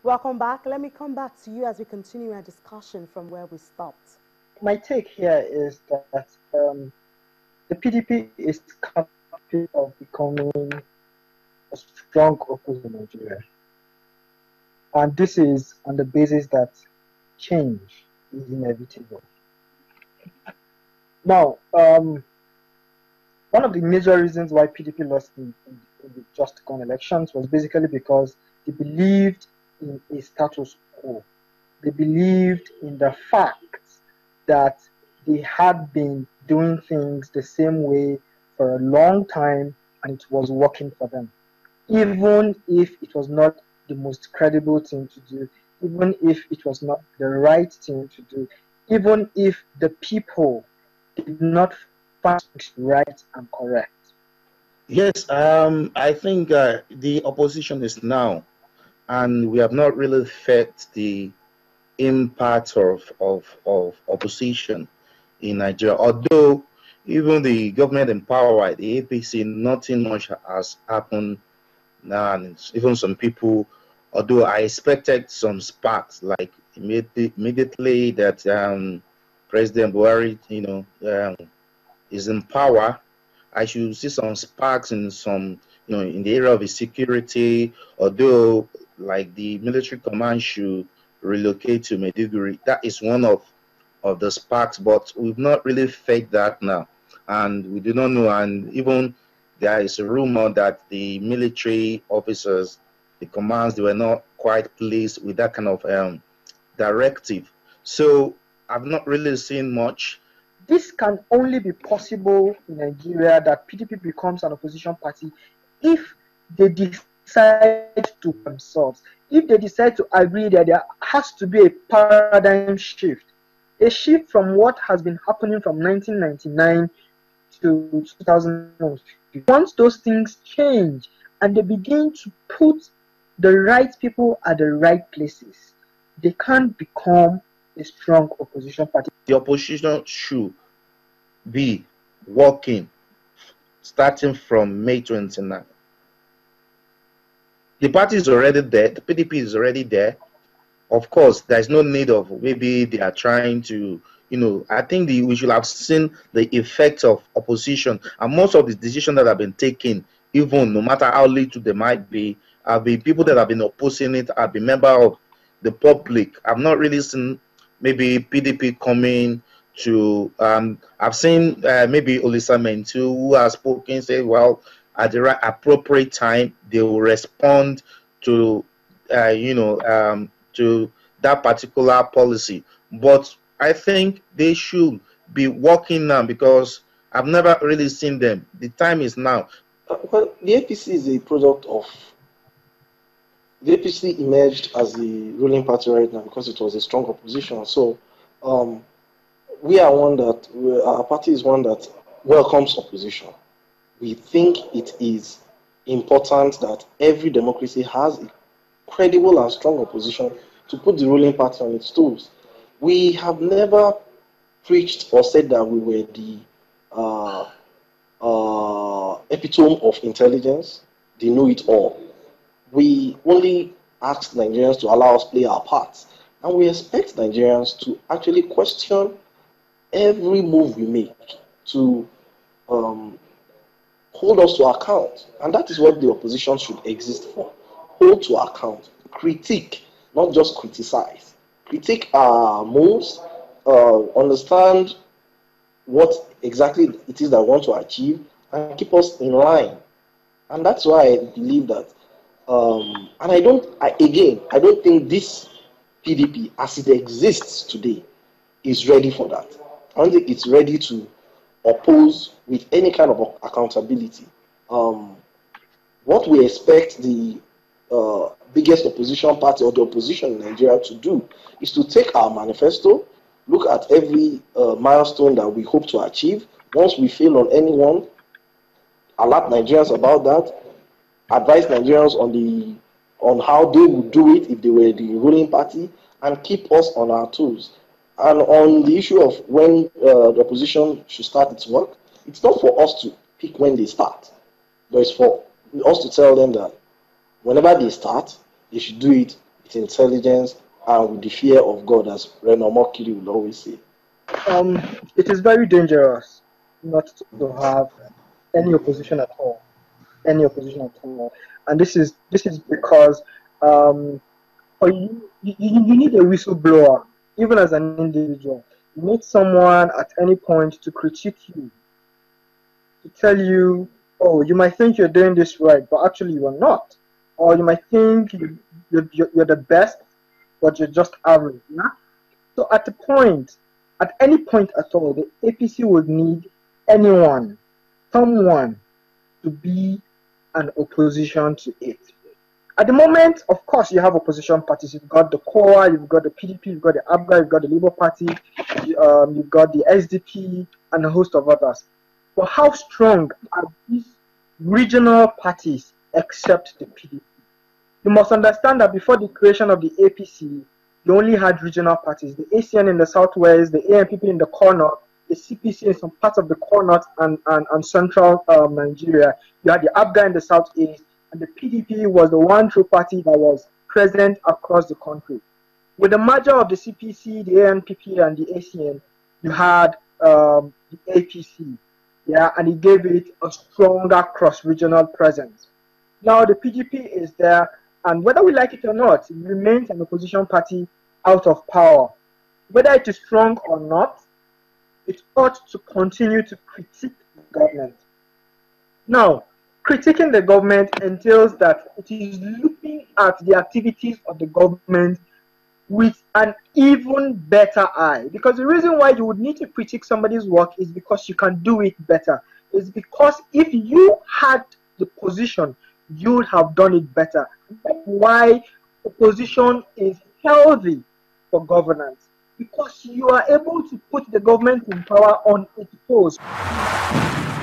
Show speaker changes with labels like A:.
A: Welcome back. Let me come back to you as we continue our discussion from where we stopped.
B: My take here is that the PDP is capable of becoming a strong opposition in Nigeria. And this is on the basis that change is inevitable. Now, one of the major reasons why PDP lost in the just gone elections was basically because they believed in a status quo. They believed in the fact that they had been doing things the same way for a long time and it was working for them. Even if it was not the most credible thing to do, even if it was not the right thing to do, even if the people did not find it right and correct.
C: Yes, I think the opposition is now, and we have not really felt the impact of opposition in Nigeria. Although even the government in power, the APC, nothing much has happened now, and even some people. Although I expected some sparks, like immediately that President Buhari, is in power, I should see some sparks in some, in the area of security. Although, like the military command should relocate to Maiduguri, that is one of the sparks. But we've not really felt that now, and we do not know. And even there is a rumor that the military officers, the commands, they were not quite pleased with that kind of directive. So I've not really seen much.
B: This can only be possible in Nigeria, that PDP becomes an opposition party, if they decide to themselves, if they decide to agree that there has to be a paradigm shift, a shift from what has been happening from 1999 to 2050. Once those things change and they begin to put the right people at the right places, they can't become a strong opposition party.
C: The opposition should be working starting from May 29. The party is already there, the PDP is already there. Of course, there's no need of maybe they are trying to, I think we should have seen the effect of opposition, and most of the decisions that have been taken, even no matter how little they might be, have been people that have been opposing it, have been member of the public. I've not really seen maybe PDP coming to, I've seen maybe Olisa Mentu, who has spoken, say, well, at the right appropriate time, they will respond to, to that particular policy. But I think they should be working now, because I've never really seen them. The time is now.
D: Well, the APC is a product of, the APC emerged as the ruling party right now because it was a strong opposition. So we are one that, our party is one that welcomes opposition. We think it is important that every democracy has a credible and strong opposition to put the ruling party on its toes. We have never preached or said that we were the epitome of intelligence, the know-it-all. We only ask Nigerians to allow us play our parts, and we expect Nigerians to actually question every move we make, to hold us to account. And that is what the opposition should exist for. Hold to account, critique, not just criticize. Critique our moves, understand what exactly it is that we want to achieve, and keep us in line. And that's why I believe that, and I don't think this PDP, as it exists today, is ready for that. I don't think it's ready to oppose with any kind of accountability. What we expect the biggest opposition party or the opposition in Nigeria to do is to take our manifesto, look at every milestone that we hope to achieve. Once we fail on anyone, alert Nigerians about that, advise Nigerians on how they would do it if they were the ruling party, and keep us on our toes. And on the issue of when the opposition should start its work, it's not for us to pick when they start, but it's for us to tell them that whenever they start, they should do it with with intelligence, and with the fear of God, as Reno Mokiri will always say.
B: It is very dangerous not to have any opposition at all. Any opposition at all. And this is because for you need a whistleblower, even as an individual. You need someone at any point to critique you, to tell you, oh, you might think you're doing this right, but actually you are not. Or you might think you're the best, but you're just average. Yeah? So at any point at all, the APC would need someone to be an opposition to it. At the moment, of course, you have opposition parties. You've got the COA, you've got the PDP, you've got the ABGA, you've got the Labour Party, you've got the SDP, and a host of others. But how strong are these regional parties except the PDP? You must understand that before the creation of the APC, you only had regional parties. The ACN in the southwest, the ANPP in the core north, the CPC in some parts of the core north and central Nigeria. You had the ABGA in the southeast, and the PDP was the one true party that was present across the country. With the merger of the CPC, the ANPP, and the ACN, you had the APC, yeah, and it gave it a stronger cross-regional presence. Now the PDP is there, and whether we like it or not, it remains an opposition party out of power. Whether it is strong or not, it ought to continue to critique the government. Now, critiquing the government entails that it is looking at the activities of the government with an even better eye. Because the reason why you would need to critique somebody's work is because you can do it better. It's because if you had the position, you would have done it better. That's why opposition is healthy for governance. Because you are able to put the government in power on its toes.